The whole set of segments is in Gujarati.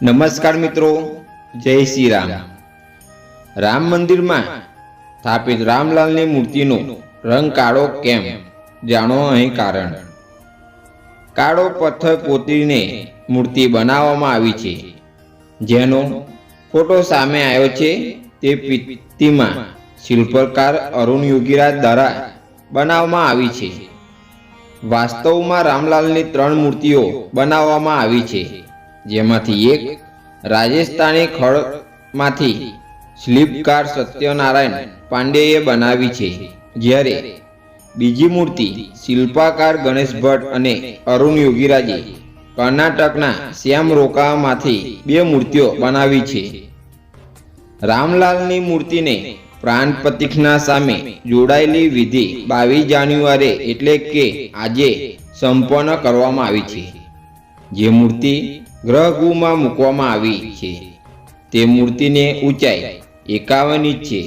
નમસ્કાર મિત્રો, જય શ્રી રામ। રામ મંદિરમાં સ્થાપિત રામલાલની મૂર્તિનો રંગ કાળો કેમ? જાણો અહીં કારણ। કાળો પથ્થર કોતરીને મૂર્તિ બનાવવામાં આવી છે, જેનો ફોટો સામે આવ્યો છે। તે પિત્તીમાં શિલ્પકાર અરુણ યોગીરાજ દ્વારા બનાવવામાં આવી છે। વાસ્તવમાં રામલાલની 3 મૂર્તિઓ બનાવવામાં આવી છે, જેમાંથી એક રાજસ્થાની ખડમાંથી શિલ્પકાર સત્યનારાયણ પાંડેએ બનાવી છે, જ્યારે બીજી મૂર્તિ શિલ્પકાર ગણેશ ભટ્ટ અને અરુણ યોગીરાજે કર્ણાટકના શ્યામ રોકામાંથી 2 મૂર્તિઓ બનાવી છે। રામલાલની મૂર્તિને પ્રાણ પ્રતિષ્ઠા સામે જોડાયેલી વિધિ 22 જાન્યુઆરી એટલે કે આજે સંપન્ન કરવામાં આવી છે। જે મૂર્તિ ગૃહગૃહમાં મૂકવામાં આવી છે, તે મૂર્તિની ઊંચાઈ 51 ઇંચ છે।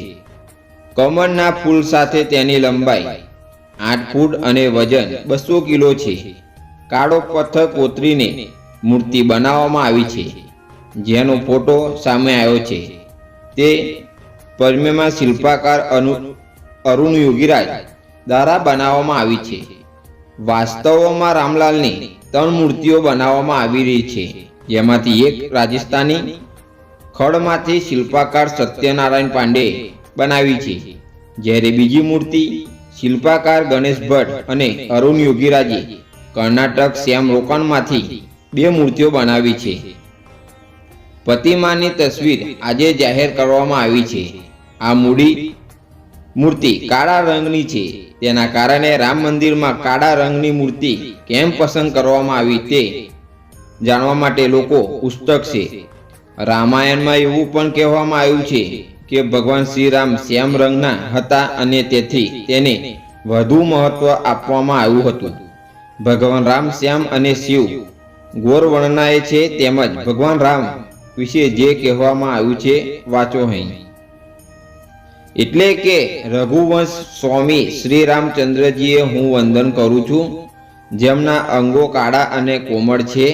કમળના ફૂલ સાથે તેની લંબાઈ 8 ફૂટ અને વજન 200 કિલો છે। કાળો પથ્થર કોતરીને મૂર્તિ બનાવવામાં આવી છે, જેનો ફોટો સામે આવ્યો છે। તે પરમેમાં શિલ્પકાર અરુણ યોગીરાજ દ્વારા બનાવવામાં આવી છે। વાસ્તવમાં રામલાલની 3 મૂર્તિઓ બનાવવામાં આવી રહી છે, જેમાંથી એક રાજસ્થાની ખડમાંથી શિલ્પકાર સત્યનારાયણ પાંડેએ બનાવી છે, જ્યારે બીજી મૂર્તિ શિલ્પકાર ગણેશ ભટ્ટ અને અરુણ યોગીરાજે કર્ણાટક શ્યામ રોકાણમાંથી 2 મૂર્તિઓ બનાવી છે। પ્રતિમાની તસવીર આજે જાહેર કરવામાં આવી છે। આ મૂર્તિ કાળા રંગની છે, તેના કારણે રામ મંદિરમાં કાળા રંગની મૂર્તિ કેમ પસંદ કરવામાં આવી તે જાણવા માટે લોકો ઉત્સુક છે। રામાયણમાં એવું પણ કહેવામાં આવ્યું છે કે ભગવાન શ્રી રામ શ્યામ રંગના હતા અને તેથી તેને વધુ મહત્વ આપવામાં આવ્યું હતું। ભગવાન રામ શ્યામ અને શિવ ગોર વર્ણનાય છે, તેમજ ભગવાન રામ વિશે જે કહેવામાં આવ્યું છે વાંચો અહીં। એટલે કે રઘુવંશ સ્વામી શ્રી રામચંદ્રજીએ હું વંદન કરું છું, જેમના અંગો કાળા અને કોમળ છે,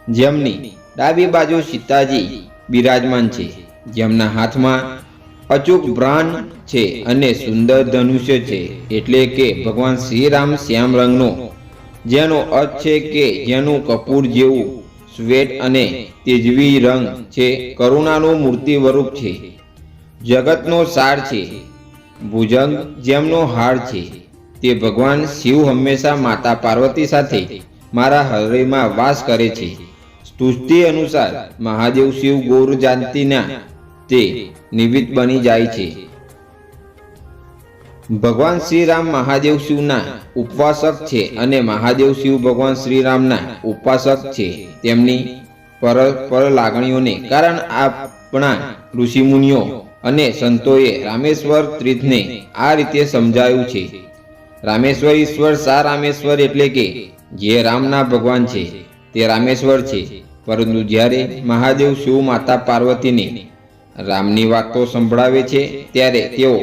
જેમની ડાબી બાજુ સીતાજી બિરાજમાન છે, જેમના હાથમાં અચૂક બાણ છે અને સુંદર ધનુષ્ય છે। એટલે કે ભગવાન શ્રી રામ શ્યામ રંગનો, જેનો અર્થ છે કે જેનું કપૂર જેવું શ્વેત અને તેજવી રંગ છે, કરુણાનું મૂર્તિસ્વરૂપ છે, જગતનો સાર છે। ભુજંગ જેમનો હાર છે, તે ભગવાન શિવ હંમેશા માતા પાર્વતી સાથે મારા હૃદયમાં વાસ કરે છે। સ્તુતિ અનુસાર મહાદેવ શિવ ગૌર જાતિના તે નિમિત્ત બની જાય છે। ભગવાન શ્રી રામ મહાદેવ શિવના ઉપાસક છે અને મહાદેવ શિવ ભગવાન શ્રી રામના ઉપાસક છે। તેમની પર લાગણીઓને કારણે આપણા ઋષિમુનિઓ અને સંતોએ રામેશ્વર તીર્થને આ રીતે સમજાયું છે। રામેશ્વર ઈશ્વર સા રામેશ્વર એટલે કે જે રામના ભગવાન છે તે રામેશ્વર છે, પરંતુ જ્યારે મહાદેવ શિવ માતા પાર્વતીને રામની વાતો સંભળાવે છે ત્યારે તેઓ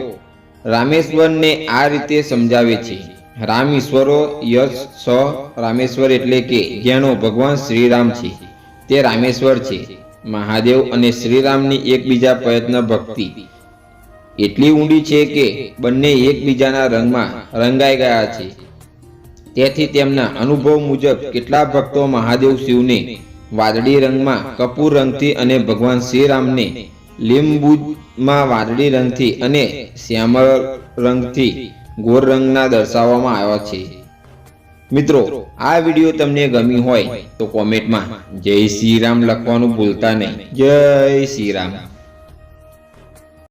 રામેશ્વરને આ રીતે સમજાવે છે। રામ ઈશ્વરો યશ સ રામેશ્વર એટલે કે જેનો ભગવાન શ્રી રામ છે તે રામેશ્વર છે। મહાદેવ અને શ્રીરામની એકબીજા પ્રયત્ન ભક્તિ એટલી ઊંડી છે કે બંને એકબીજાના રંગમાં રંગાઈ ગયા છે। તેથી તેમના અનુભવ મુજબ કેટલાક ભક્તો મહાદેવ શિવને વાદળી રંગમાં કપૂર રંગથી અને ભગવાન શ્રીરામને લીંબુમાં વાદળી રંગથી અને શ્યામળ રંગથી ગોર રંગના દર્શાવવામાં આવ્યા છે। મિત્રો, આ વિડીયો તમને ગમી હોય તો કોમેન્ટમાં જય શ્રી રામ લખવાનું ભૂલતા નહીં। જય શ્રી રામ।